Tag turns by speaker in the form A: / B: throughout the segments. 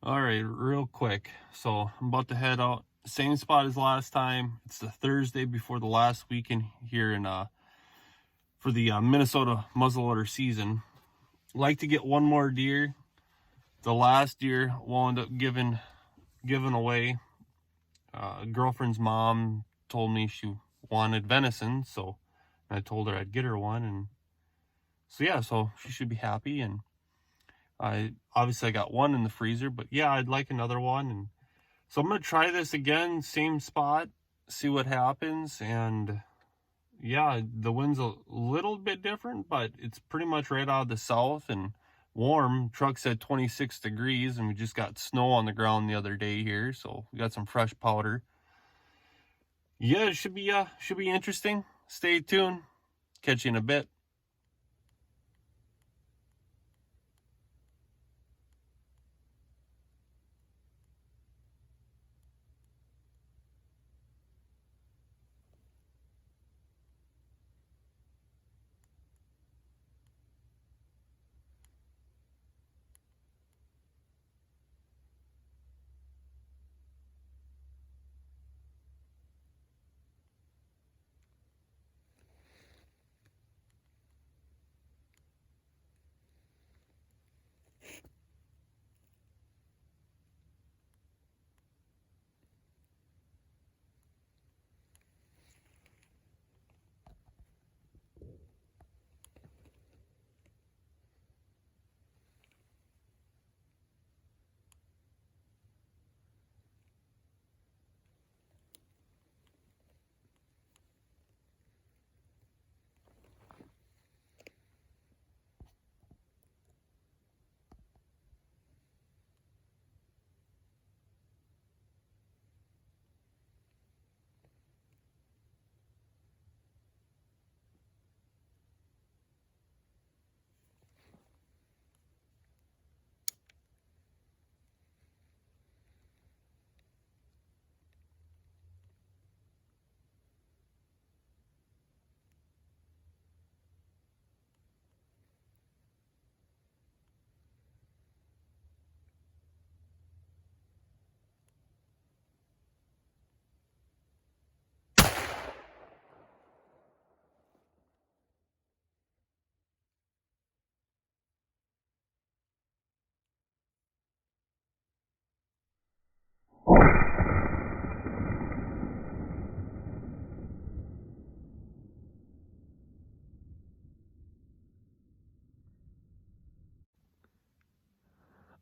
A: All right, real quick. So I'm about to head out. Same spot as last time. It's the Thursday before the last weekend here in for the Minnesota muzzleloader season. Like to get one more deer. The last deer will end up given away. Girlfriend's mom told me she wanted venison, so I told her I'd get her one, and so yeah, so she should be happy. And I got one in the freezer, but yeah, I'd like another one. And so I'm going to try this again, same spot, see what happens. And yeah, the wind's a little bit different, but it's pretty much right out of the south and warm. Truck said 26 degrees, and we just got snow on the ground the other day here, so we got some fresh powder. Yeah, it should be interesting. Stay tuned. Catch you in a bit.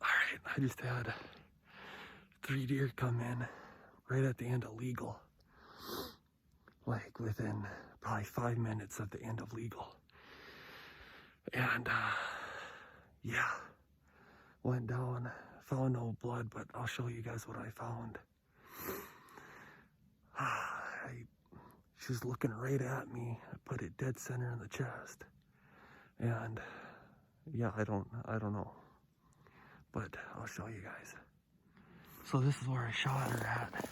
A: Alright, I just had 3 deer come in right at the end of legal. Like within probably 5 minutes of the end of legal. And yeah, went down, found no blood, but I'll show you guys what I found. She was looking right at me. I put it dead center in the chest. And yeah, I don't know. But I'll show you guys. So this is where I shot her at.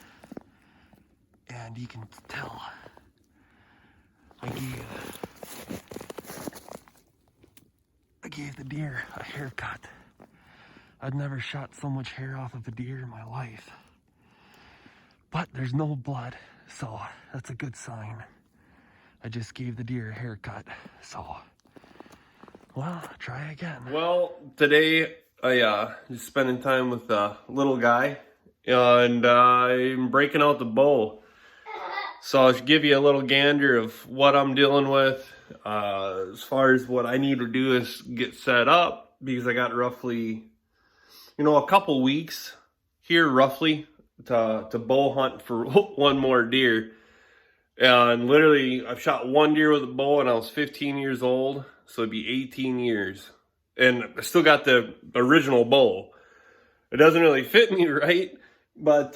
A: And you can tell I gave the deer a haircut. I'd never shot so much hair off of a deer in my life. But there's no blood, so that's a good sign. I just gave the deer a haircut, so well, try again. Well, today I just spending time with the little guy, and I'm breaking out the bow. So I'll give you a little gander of what I'm dealing with. As far as what I need to do is get set up, because I got roughly, a couple weeks here roughly to bow hunt for one more deer. And literally, I've shot one deer with a bow and I was 15 years old, so it'd be 18 years. And I still got the original bow. It doesn't really fit me right, but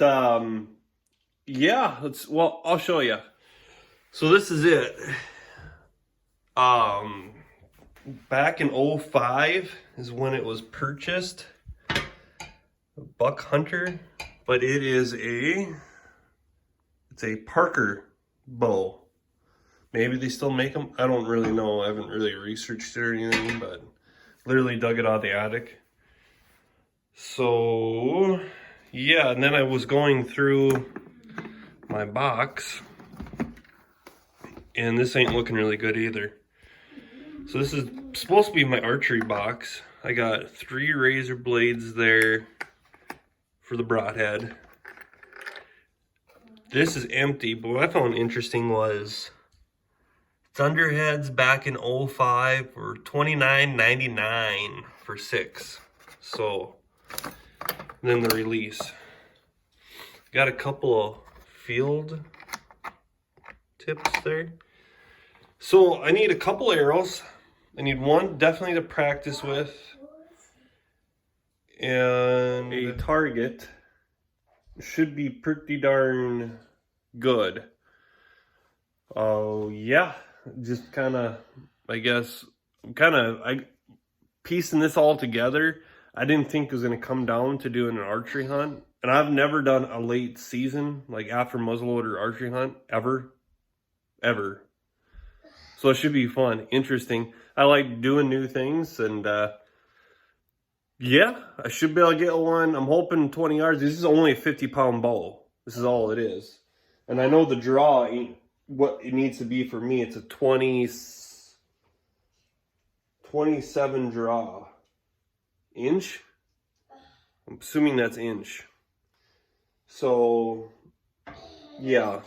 A: yeah, I'll show you. So this is it. Back in 05 is when it was purchased. A buck hunter, but it's a Parker bow. Maybe they still make them. I don't really know. I haven't really researched it or anything, but literally dug it out of the attic. So, yeah, and then I was going through my box, and this ain't looking really good either. So this is supposed to be my archery box. I got 3 razor blades there for the broadhead. This is empty, but what I found interesting was Thunderheads back in 05 were $29.99 for 6. So, then the release. Got a couple of field tips there. So I need a couple arrows. I need one definitely to practice with, and a target should be pretty darn good. Oh yeah, just kind of, I guess, I piecing this all together. I didn't think it was going to come down to doing an archery hunt, and I've never done a late season, like after muzzleloader archery hunt, ever. So it should be fun, interesting. I like doing new things, and yeah, I should be able to get one. I'm hoping 20 yards. This is only a 50-pound bow. This is all it is. And I know the draw ain't what it needs to be for me. It's a 27 draw. Inch? I'm assuming that's inch. So, yeah.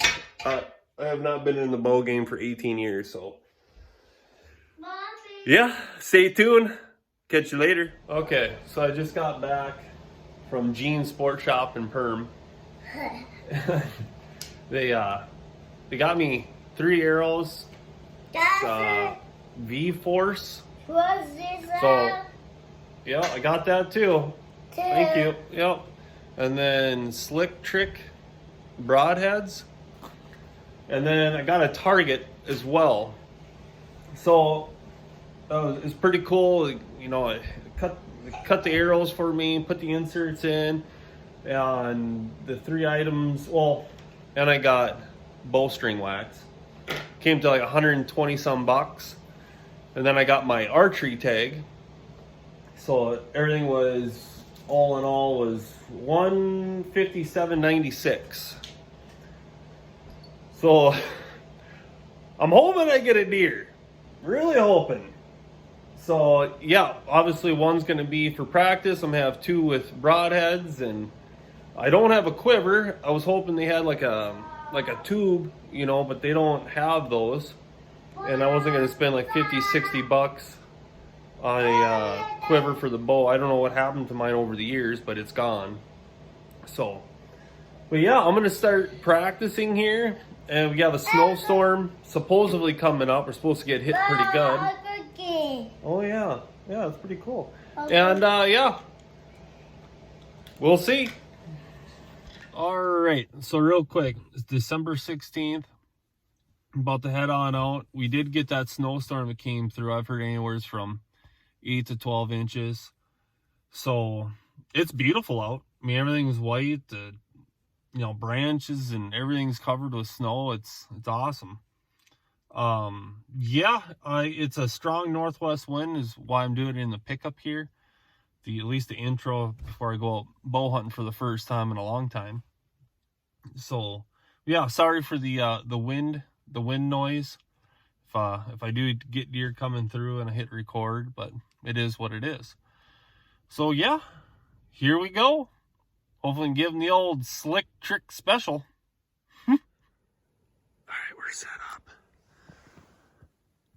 A: I have not been in the bow game for 18 years, so. Yeah, stay tuned. Catch you later. Okay, so I just got back from Gene's Sport Shop in Perm. They got me 3 arrows. V-Force. So, yeah, I got that too. Thank you. Yep. And then Slick Trick broadheads. And then I got a target as well. So it's pretty cool. You know, I cut the arrows for me, put the inserts in, and the 3 items. Well, and I got bowstring wax. Came to like 120 some bucks. And then I got my archery tag. So everything was, all in all, was $157.96. So I'm hoping I get a deer. Really hoping. So yeah, obviously one's going to be for practice. I'm going to have 2 with broadheads, and I don't have a quiver. I was hoping they had like a tube, you know, but they don't have those. And I wasn't going to spend like 50, 60 bucks on a quiver for the bow. I don't know what happened to mine over the years, but it's gone. So, but yeah, I'm going to start practicing here. And we have a snowstorm supposedly coming up. We're supposed to get hit pretty good. Oh yeah, yeah, it's pretty cool. And yeah, we'll see. All right, so real quick, it's December 16th. I'm about to head on out. We did get that snowstorm that came through. I've heard anywhere from 8 to 12 inches. So it's beautiful out. I mean, everything's white. You know, branches and everything's covered with snow. It's awesome. Yeah, it's a strong northwest wind is why I'm doing it in the pickup here. At least the intro before I go out bow hunting for the first time in a long time. So yeah, sorry for the wind noise. If I do get deer coming through and I hit record, but it is what it is. So yeah, here we go. Hopefully give them the old Slick Trick special. All right, we're set up.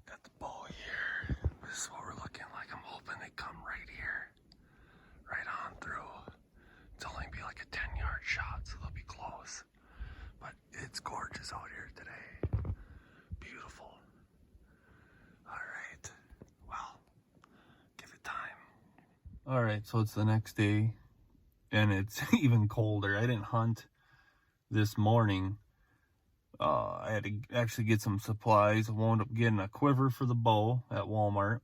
A: Got the bow here. This is what we're looking like. I'm hoping they come right here. Right on through. It's only be like a 10-yard shot, so they'll be close. But it's gorgeous out here today. Beautiful. All right. Well, give it time. All right, so it's the next day. And it's even colder. I didn't hunt this morning. I had to actually get some supplies. I wound up getting a quiver for the bow at Walmart.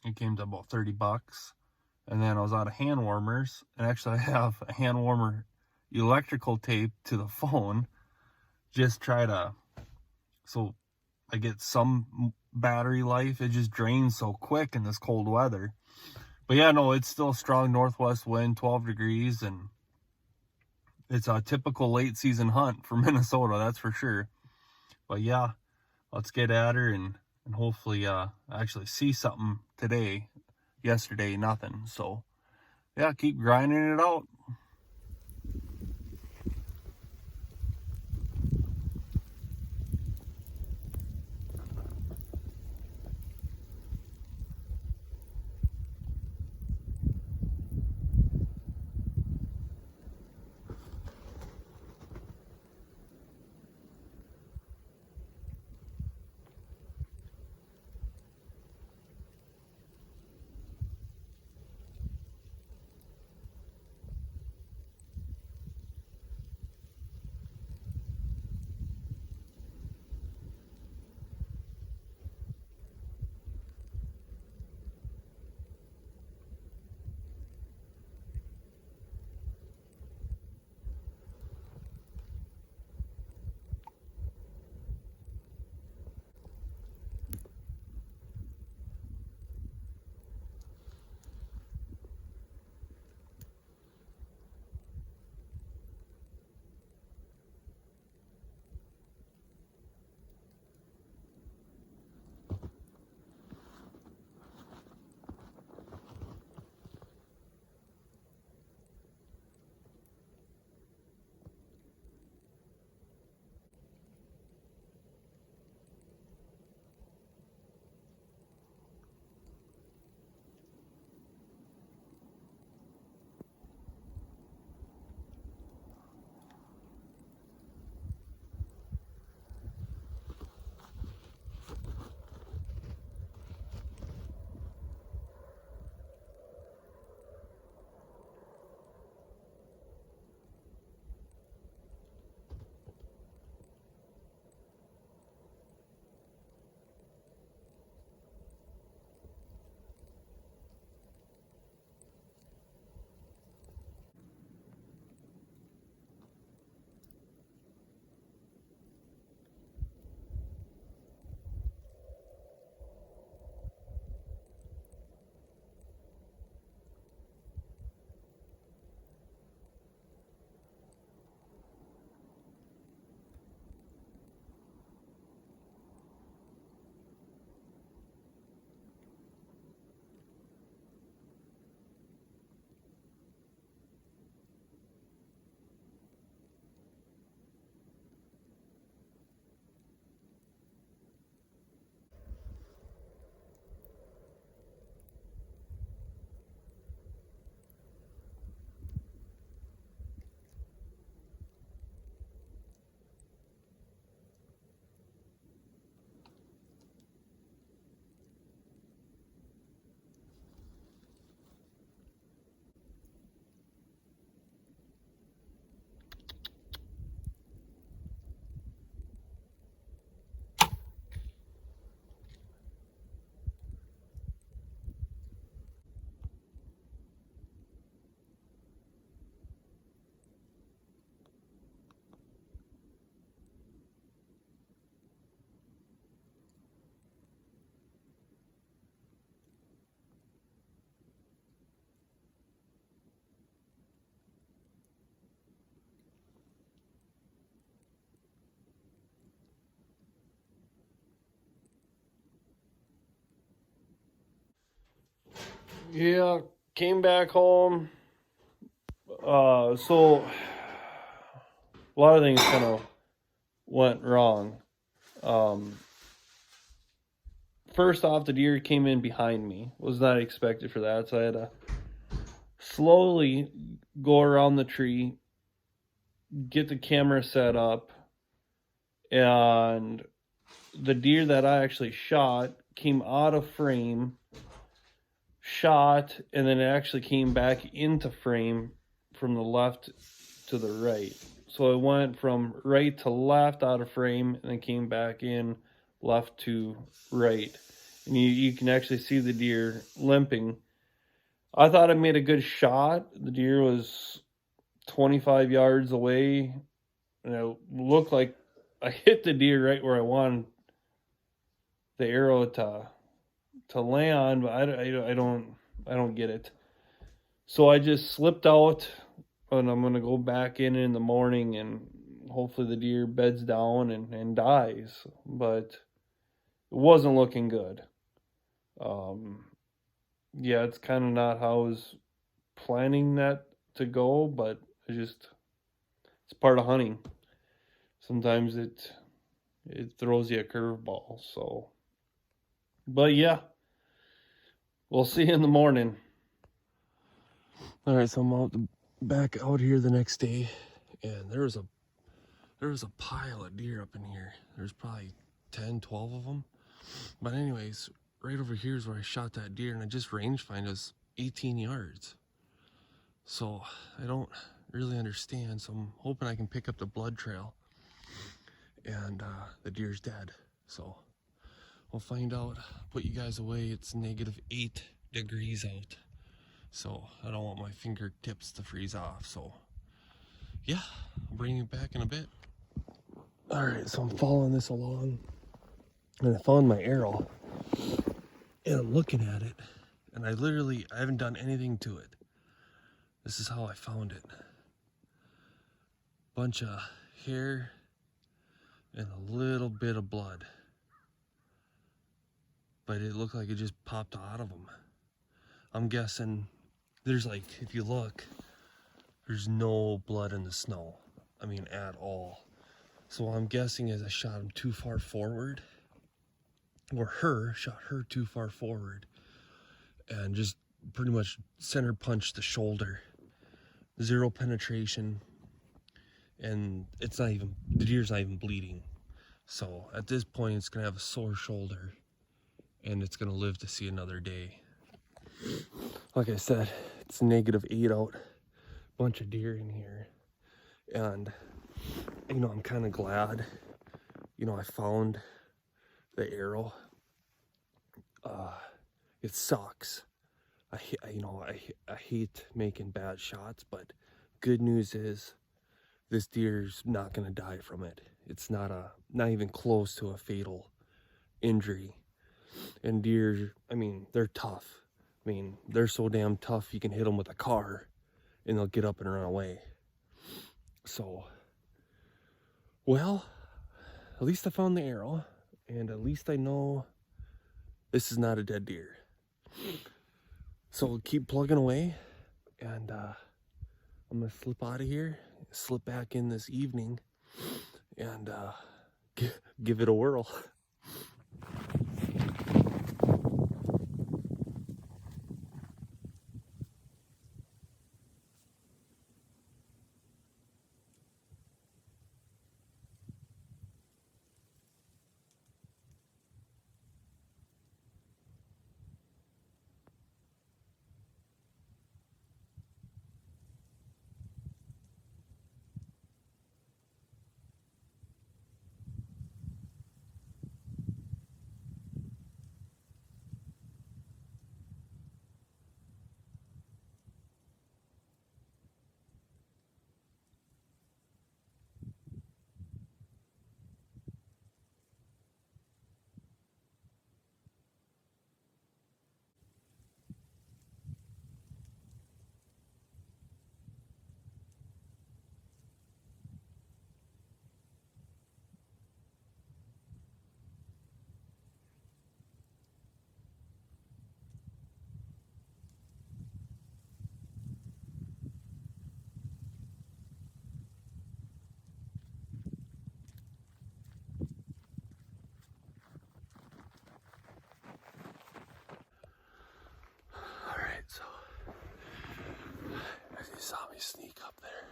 A: It came to about 30 bucks. And then I was out of hand warmers. And actually I have a hand warmer electrical tape to the phone. Just try to, so I get some battery life. It just drains so quick in this cold weather. But yeah, no, it's still a strong northwest wind, 12 degrees, and it's a typical late season hunt for Minnesota, that's for sure. But yeah, let's get at her and hopefully actually see something today. Yesterday, nothing. So yeah, keep grinding it out. Yeah, came back home. So a lot of things kind of went wrong. First off, the deer came in behind me. Was not expected for that, so I had to slowly go around the tree, get the camera set up, and the deer that I actually shot came out of frame, shot, and then it actually came back into frame from the left to the right. So it went from right to left out of frame and then came back in left to right. And you can actually see the deer limping. I thought I made a good shot. The deer was 25 yards away, and it looked like I hit the deer right where I wanted the arrow to land, but I don't
B: I don't get it. So I just slipped out, and I'm gonna go back in the morning, and hopefully the deer beds down and dies. But it wasn't looking good. Um, yeah, it's kind of not how I was planning that to go, but it's part of hunting. Sometimes it throws you a curveball. So, but yeah, we'll see you in the morning.
A: All right, so I'm back out here the next day, and there was a pile of deer up in here. There's probably 10, 12 of them. But anyways, right over here is where I shot that deer, and I just rangefind us 18 yards. So I don't really understand. So I'm hoping I can pick up the blood trail, and the deer's dead. So we'll find out. Put you guys away. It's -8 degrees out. So I don't want my fingertips to freeze off. So yeah, I'll bring you back in a bit. All right, so I'm following this along, and I found my arrow, and I'm looking at it, and I haven't done anything to it. This is how I found it. Bunch of hair and a little bit of blood, but it looked like it just popped out of them. I'm guessing there's like, if you look, there's no blood in the snow. I mean, at all. So what I'm guessing is I shot him too far forward, or shot her too far forward, and just pretty much center punched the shoulder. Zero penetration, and the deer's not even bleeding. So at this point, it's gonna have a sore shoulder, and it's gonna live to see another day. Like I said, it's -8 out, bunch of deer in here, and I'm kind of glad, I found the arrow. It sucks. I hate making bad shots, but good news is this deer's not gonna die from it. It's not even close to a fatal injury. And deer, I mean, they're tough. I mean, they're so damn tough you can hit them with a car and they'll get up and run away. So, well, at least I found the arrow, and at least I know this is not a dead deer. So we'll keep plugging away, and I'm gonna slip out of here, slip back in this evening, and give it a whirl. Alright, so as you saw me sneak up there,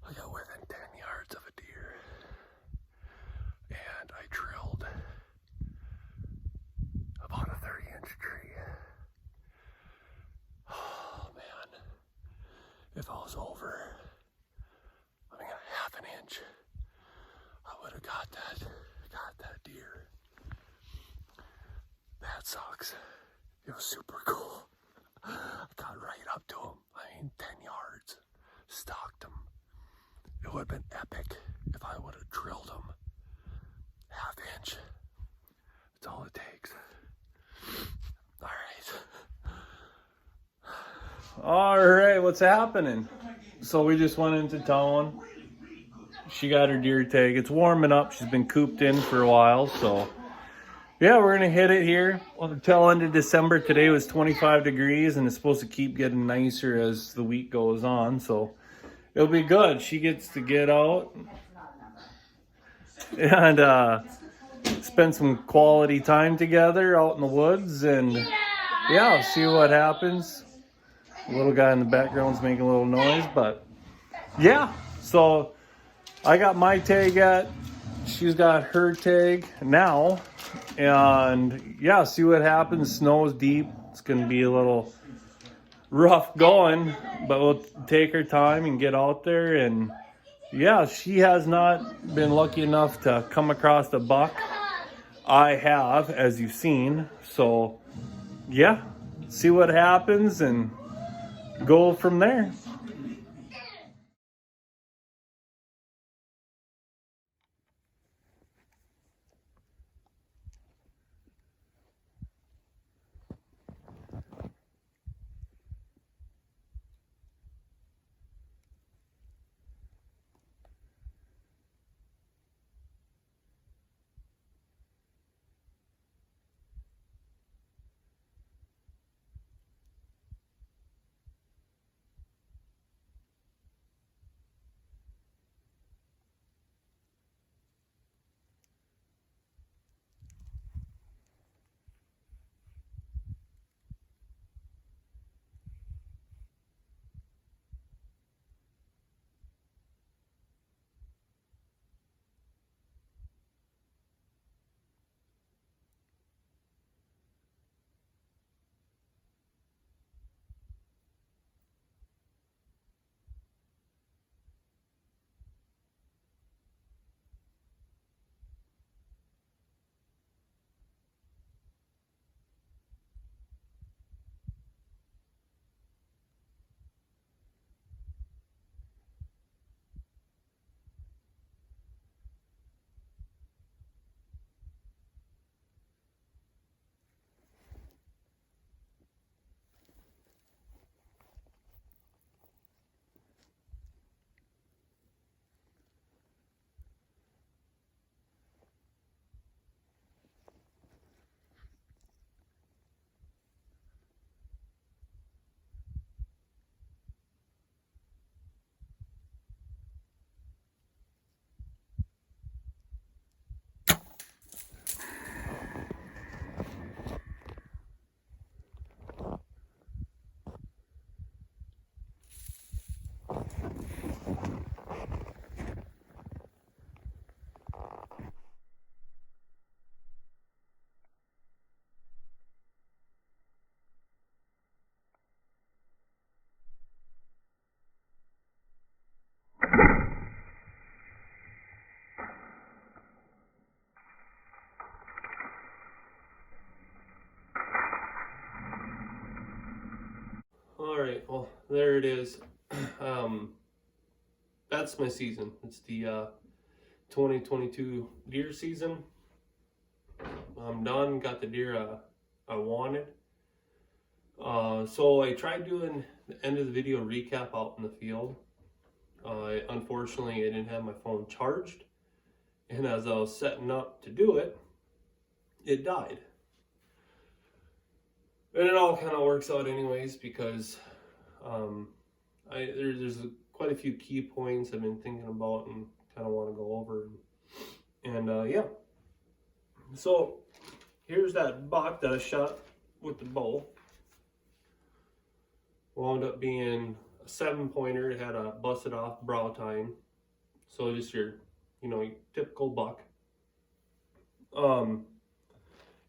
A: I got within 10 yards of a deer, and I drilled about a 30-inch tree. Oh man, if I was over, I mean, a half an inch, I would have got that deer. That sucks. It was super cool. I got right up to him. I mean, 10 yards. Stalked him. It would have been epic if I would have drilled him. Half inch. That's all it takes. Alright.
B: All right, what's happening? So we just went into town. She got her deer tag. It's warming up. She's been cooped in for a while, so yeah, we're gonna hit it here on the tail end of December. Today was 25 degrees, and it's supposed to keep getting nicer as the week goes on, so it'll be good. She gets to get out and spend some quality time together out in the woods, and yeah, see what happens. The little guy in the background's making a little noise, but yeah, so I got my tag yet. She's got her tag now, and yeah, see what happens. Snow's deep. It's gonna be a little rough going, but we'll take our time and get out there. And yeah, she has not been lucky enough to come across a buck. I have, as you've seen. So yeah, see what happens and go from there. All right, well, there it is. That's my season. It's the 2022 deer season. I'm done. Got the deer I wanted. So I tried doing the end of the video recap out in the field. Unfortunately, I didn't have my phone charged, and as I was setting up to do it, it died. And it all kind of works out anyways, because there's quite a few key points I've been thinking about and kind of want to go over. And yeah, so here's that buck that I shot with the bow. Wound up being a 7-pointer. It had a busted off brow tine, so just your typical buck.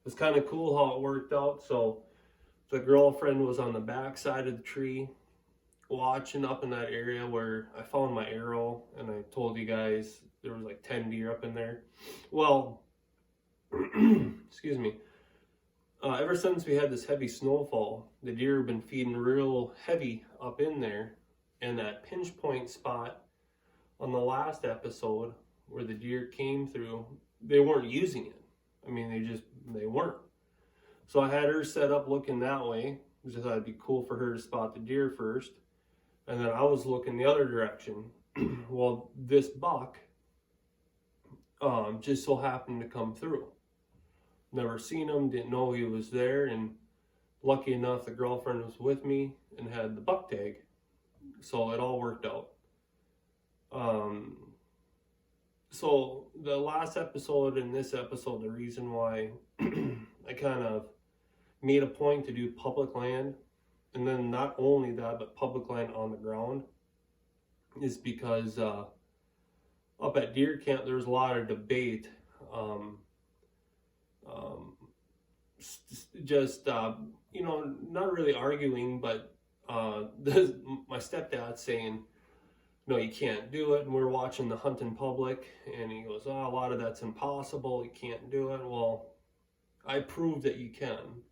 B: It's kind of cool how it worked out. So the girlfriend was on the back side of the tree watching up in that area where I found my arrow, and I told you guys there was like 10 deer up in there. Well, excuse me, ever since we had this heavy snowfall, the deer have been feeding real heavy up in there, and that pinch point spot on the last episode where the deer came through, they weren't using it. I mean, they weren't. So I had her set up looking that way, because I thought it'd be cool for her to spot the deer first. And then I was looking the other direction. Well, this buck just so happened to come through. Never seen him, didn't know he was there, and lucky enough the girlfriend was with me and had the buck tag. So it all worked out. So the last episode and this episode, the reason why I kind of made a point to do public land, and then not only that, but public land on the ground, is because up at deer camp there's a lot of debate, you know, not really arguing, but my stepdad's saying, no, you can't do it. And we're watching the hunt in public, and he goes, oh, a lot of that's impossible, you can't do it. Well, I proved that you can.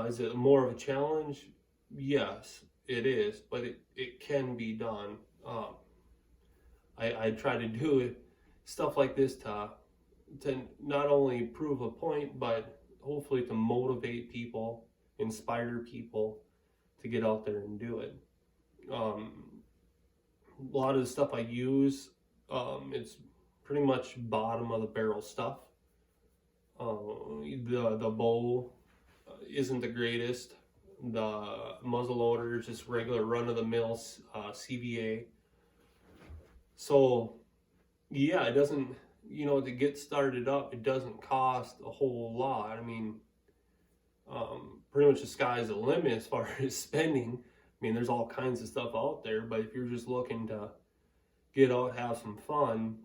B: Is it more of a challenge? Yes, it is, but it can be done. I try to do it, stuff like this to not only prove a point, but hopefully to motivate people, inspire people to get out there and do it. A lot of the stuff I use, it's pretty much bottom of the barrel stuff. The bow isn't the greatest. The muzzle loader is just regular run-of-the-mill CVA. So yeah, it doesn't, you know, to get started up, it doesn't cost a whole lot. I mean, pretty much the sky's the limit as far as spending. I mean, there's all kinds of stuff out there, but if you're just looking to get out, have some fun,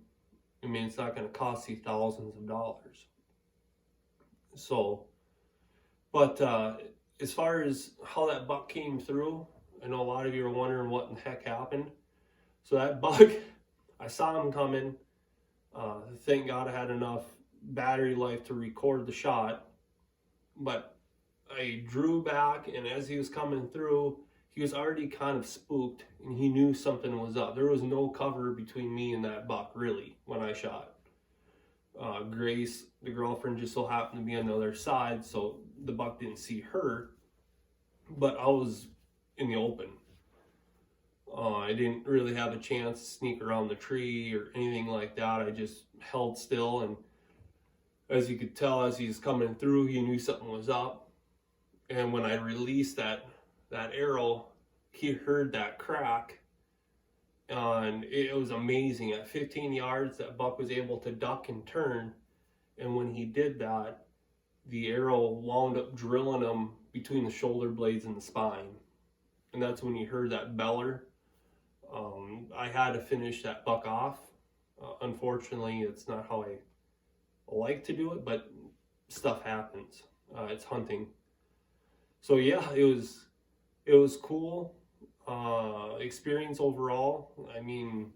B: I mean, it's not going to cost you thousands of dollars. So, but as far as how that buck came through, I know a lot of you are wondering what in the heck happened. So that buck, I saw him coming. Thank God I had enough battery life to record the shot. But I drew back, and as he was coming through, he was already kind of spooked, and he knew something was up. There was no cover between me and that buck, really, when I shot. Grace, the girlfriend, just so happened to be on the other side, so the buck didn't see her, but I was in the open. I didn't really have a chance to sneak around the tree or anything like that. I just held still, and as you could tell, as he's coming through, he knew something was up. And when I released that arrow, he heard that crack, and it was amazing. At 15 yards, that buck was able to duck and turn, and when he did that, the arrow wound up drilling him between the shoulder blades and the spine, and that's when he heard that beller. I had to finish that buck off. Unfortunately, it's not how I like to do it, but stuff happens. It's hunting. So yeah, it was cool experience overall. I mean,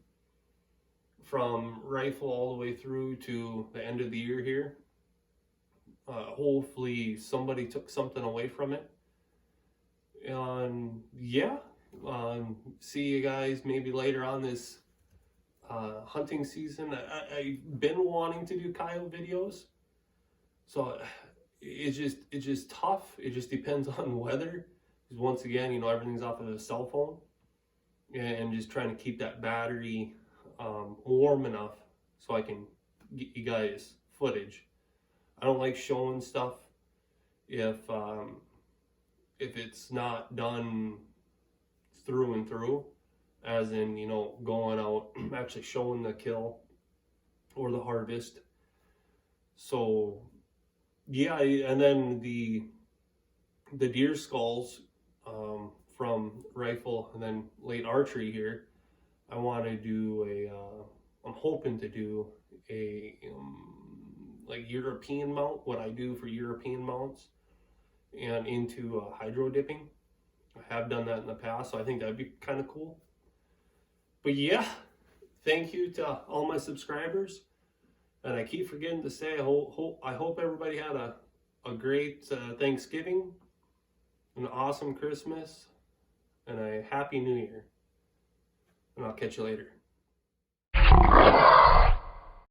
B: from rifle all the way through to the end of the year here. Hopefully somebody took something away from it. And yeah, see you guys maybe later on this hunting season. I've been wanting to do coyote videos, so it's just tough. It just depends on weather. Because once again, you know, everything's off of a cell phone, and just trying to keep that battery warm enough so I can get you guys footage. I don't like showing stuff if it's not done through and through, as in, you know, going out actually showing the kill or the harvest. So yeah, and then the deer skulls from rifle and then late archery here, I want to do I'm hoping to do a like European mount, what I do for European mounts, and into hydro dipping. I have done that in the past, so I think that'd be kind of cool. But yeah, thank you to all my subscribers, and I keep forgetting to say, I hope everybody had a great Thanksgiving, an awesome Christmas, and a happy New Year. And I'll catch you later.